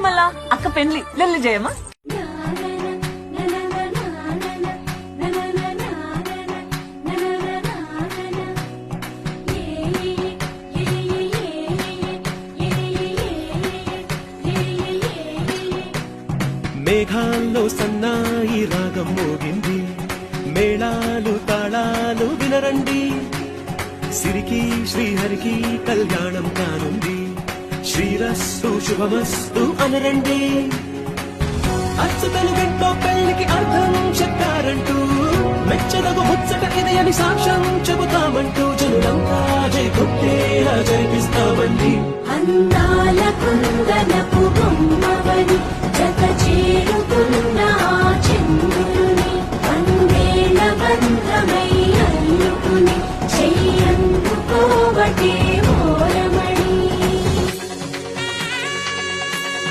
మళ్ళా అక్క పెళ్లి లెల్లి చేయమా? మేఘాల్లో సన్నాయి రాగం మోగింది, మేళాలు తాళాలు వినరండి, సిరికి శ్రీహరికి కళ్యాణం కానుంది, శ్రీరస్తు శుభమస్తు అనరండి. అచ్చు తెలుగింటో పెళ్లికి అర్థం చెప్పారంటూ, మెచ్చదగు ముచ్చట ఇది అని సాక్ష్యం చెబుతామంటూ, జనులంతా జై కొట్టేలా జరిపిస్తామండి. అందాల కుందనపు